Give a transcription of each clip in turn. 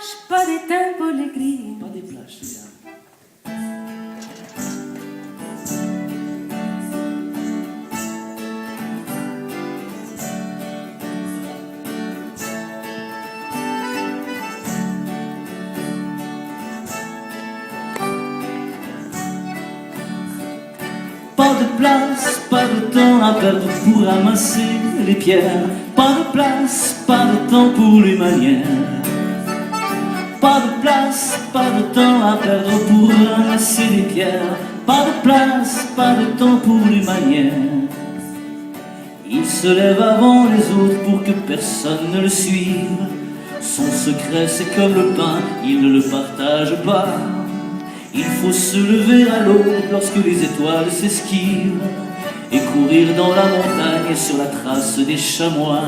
plages, pas des tempos, les grilles. Pas des plages, c'est ça. Pas de place, pas de temps à perdre pour ramasser les pierres. Pas de place, pas de temps pour les manières. Pas de place, pas de temps à perdre pour ramasser les pierres. Pas de place, pas de temps pour les manières. Il se lève avant les autres pour que personne ne le suive. Son secret c'est comme le pain, il ne le partage pas. Il faut se lever à l'aube lorsque les étoiles s'esquivent et courir dans la montagne sur la trace des chamois.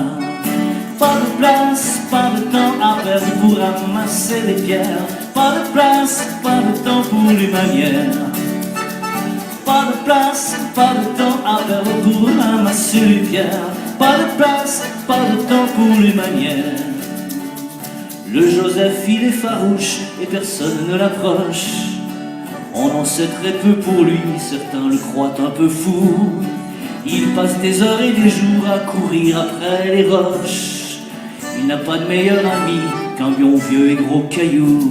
Pas de place, pas de temps à perdre pour ramasser les pierres. Pas de place, pas de temps pour les manières. Pas de place, pas de temps à perdre pour ramasser les pierres. Pas de place, pas de temps pour les manières. Le Joseph il est farouche et personne ne l'approche. On en sait très peu pour lui, certains le croient un peu fou. Il passe des heures et des jours à courir après les roches. Il n'a pas de meilleur ami qu'un lion vieux et gros caillou.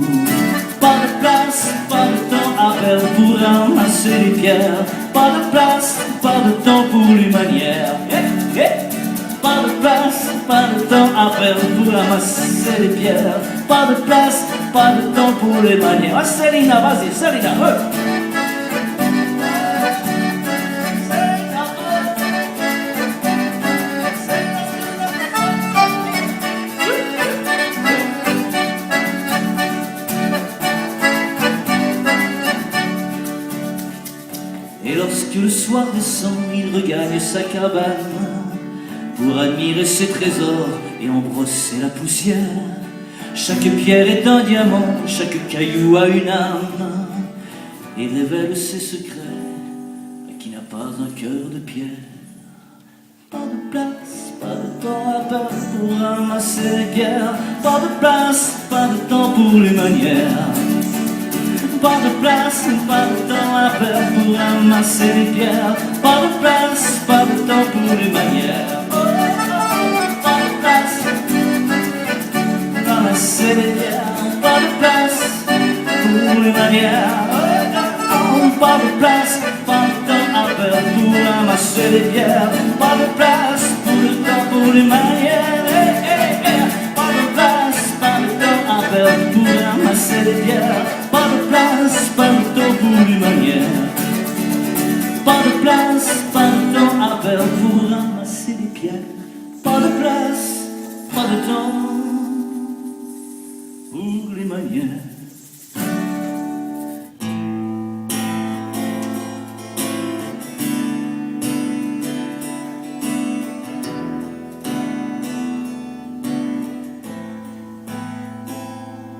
Pas de place, pas de temps à perdre pour ramasser les pierres. Pas de place, pas de temps pour les manières. Pas de place, pas de temps à perdre pour ramasser les pierres. Pas de place, pas de temps pour les manières. Ah, Célina, vas-y, Célina, Et lorsque le soir descend, il regagne sa cabane pour admirer ses trésors et en brosser la poussière. Chaque pierre est un diamant, chaque caillou a une âme et révèle ses secrets à qui n'a pas un cœur de pierre. Pas de place, pas de temps à perdre pour ramasser les pierres. Pas de place, pas de temps pour les manières. Pas de place, pas de temps à perdre pour ramasser les pierres. Pas de place, pas de temps pour les manières. Pas de place, ramasser les pierres. Pas de place pour les manières. Pas de place, pas de temps à perdre pour ramasser les pierres. Pas de place, pour le temps pour les manières. Pas de place, pas de temps à perdre pour ramasser les pierres. Pas de place, pas de temps pour les manières. Pas de place, pas de temps à perdre pour ramasser les pierres. Pas de place, pas de temps pour les manières.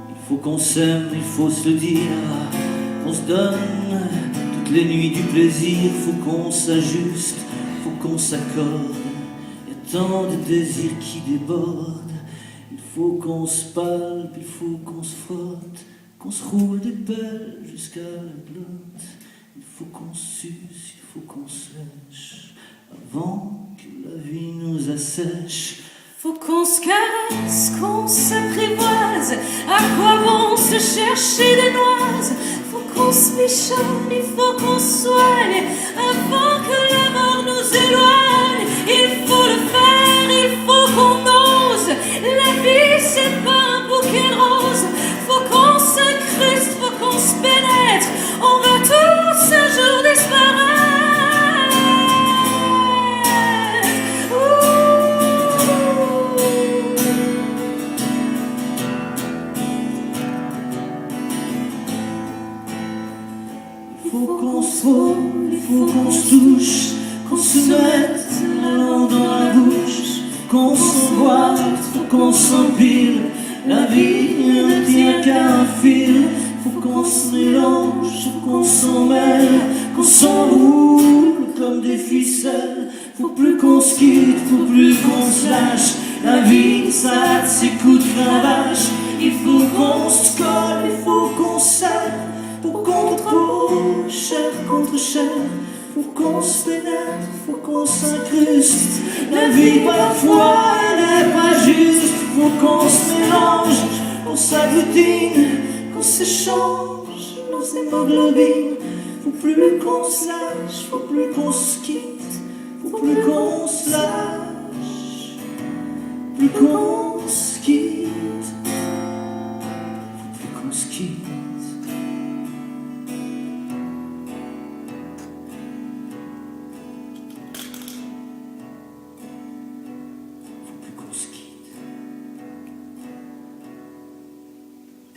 Il faut qu'on s'aime, il faut se le dire, on se donne toutes les nuits du plaisir. Faut qu'on s'ajuste, faut qu'on s'accorde, y a tant de désirs qui débordent. Il faut qu'on se palpe, il faut qu'on se frotte, qu'on se roule des pelles jusqu'à la glotte. Il faut qu'on suce, il faut qu'on se lèche avant que la vie nous assèche. Faut qu'on se caresse, qu'on s'apprivoise. À quoi bon se chercher des noises? Faut qu'on se bichonne, il faut qu'on se soigne avant que la mort nous éloigne. Il faut le faire, il faut qu'on ose. La vie c'est pas un bouquet de roses. Faut qu'on s'incruste, faut qu'on se pénètre. On va tous un jour disparaître. Faut qu'on se frôle, il faut qu'on se touche, qu'on se mette la langue dans la bouche, qu'on s'emboîte, faut qu'on s'empile. La vie ne tient qu'à un fil. Faut qu'on se mélange, faut qu'on s'en mêle, qu'on s'enroule comme des ficelles. Faut plus qu'on se quitte, faut plus qu'on se lâche. La vie, ça a de ses coups de cravache. Il faut qu'on faut qu'on s'incruste. La vie parfois elle n'est pas juste. Faut qu'on se mélange, qu'on s'agglutine, qu'on s'échange nos hémoglobines. Faut plus qu'on se lâche, faut plus qu'on se quitte, faut plus qu'on se lâche, plus qu'on se quitte, faut plus qu'on se quitte.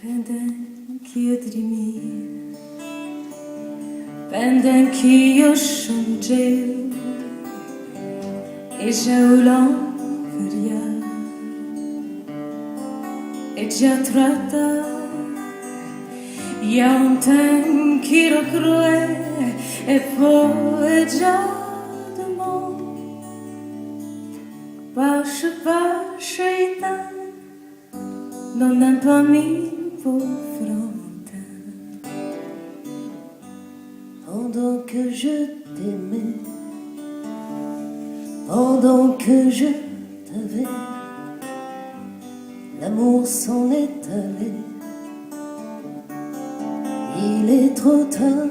Pendant que eu dormia, pendant que eu chantei, e já o l'enveria, e já trata, e há temps qui recroait, e poi già demain, pace, pace, non n'a pas mis. Pendant que je t'aimais, pendant que je t'avais, l'amour s'en est allé. Il est trop tard.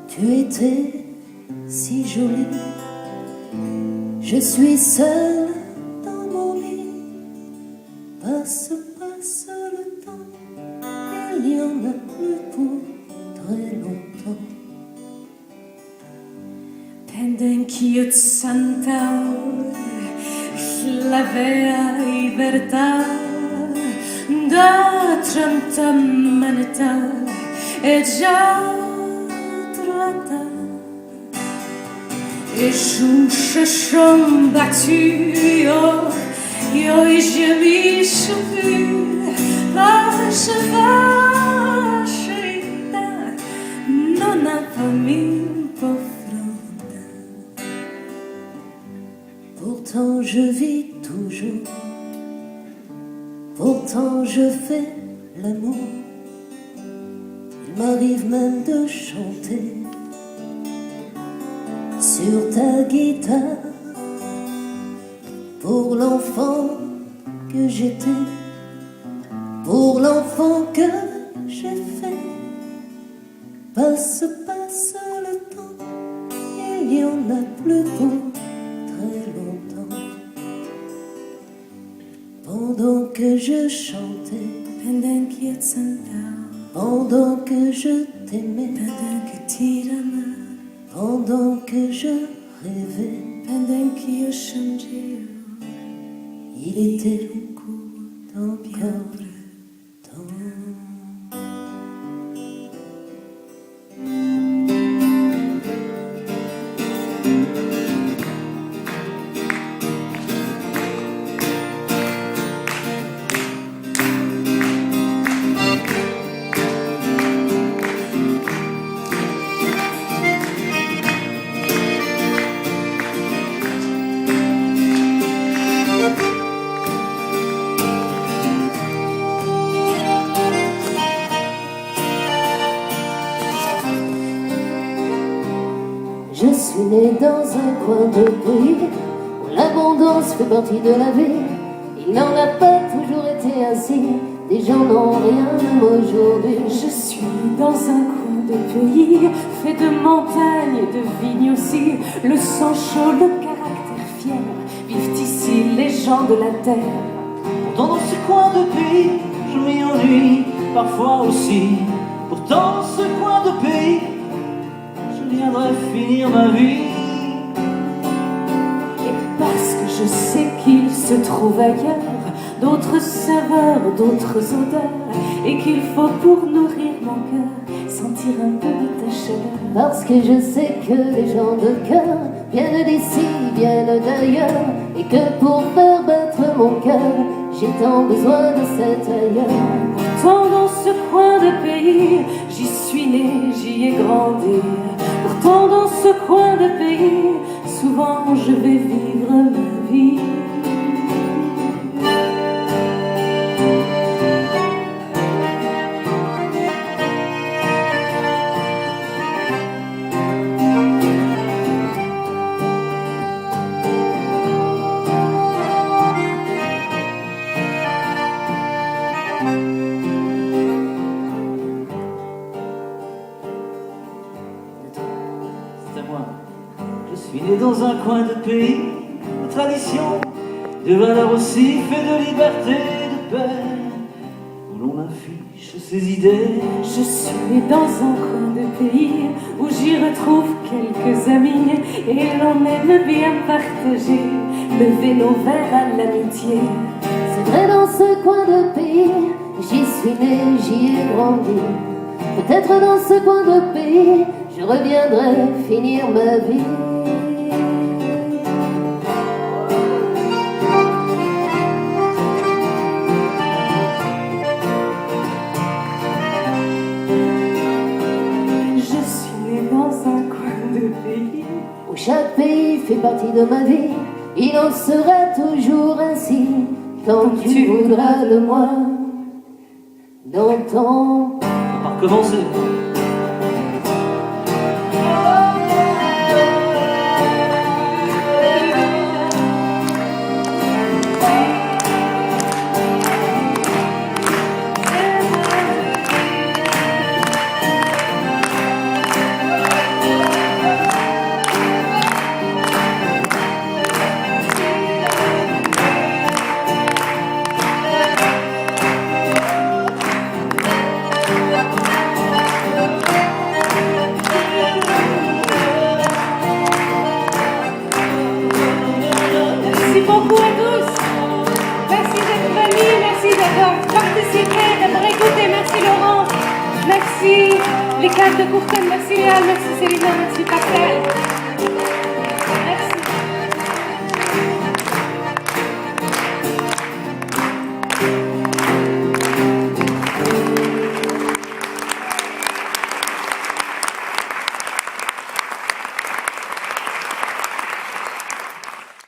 Tu étais si jolie. Je suis seule dans mon lit. Passe le temps, il y en a plus pour très longtemps. Pendant que eu te sentava, slavea libertà, da trenta manetta e già trovata. Et je chante battu, yo et je m'y suis plus, vache, non a pas mis pauvre. Pourtant je vis toujours, pourtant je fais l'amour. Il m'arrive même de chanter sur ta guitare pour l'enfant que j'étais, pour l'enfant que j'ai fait. Passe le temps, il y en a plus pour très longtemps. Pendant que je chantais, pendant que eu te sentava, pendant que je t'aimais, pendant que tu l'amais, pendant que je rêvais, pendant que eu chantais, il était encore temps. Je suis né dans un coin de pays où l'abondance fait partie de la vie. Il n'en a pas toujours été ainsi, des gens n'ont rien même aujourd'hui. Je suis dans un coin de pays fait de montagnes et de vignes aussi. Le sang chaud, le caractère fier, vivent ici les gens de la terre. Pourtant dans ce coin de pays, je m'y ennuie parfois aussi. Pourtant dans ce coin de pays, je viendrai finir ma vie. Et parce que je sais qu'il se trouve ailleurs d'autres saveurs, d'autres odeurs, et qu'il faut pour nourrir mon cœur sentir un peu de ta chaleur. Parce que je sais que les gens de cœur viennent d'ici, viennent d'ailleurs, et que pour faire battre mon cœur, j'ai tant besoin de cet ailleurs. Pourtant dans ce coin de pays, j'y suis né, j'y ai grandi. Pourtant dans ce coin de pays, souvent je vais vivre ma vie. dans un coin de pays, de tradition, de valeurs aussi, fait de liberté, de paix, où l'on affiche ses idées. Je suis née dans un coin de pays où j'y retrouve quelques amis et l'on aime bien partager, lever nos verres à l'amitié. C'est vrai, dans ce coin de pays, j'y suis né, j'y ai grandi. Peut-être dans ce coin de pays, je reviendrai finir ma vie. Je suis née dans un coin de pays Où chaque pays fait partie de ma vie. Il en sera toujours ainsi, tant que tu voudras de moi. Dans ton... On va recommencer. Merci beaucoup à tous. Merci d'être venus, merci d'avoir participé, d'avoir écouté. Merci Laurent, merci les cadres de Courten, merci Léa, merci Célina, merci Pascal.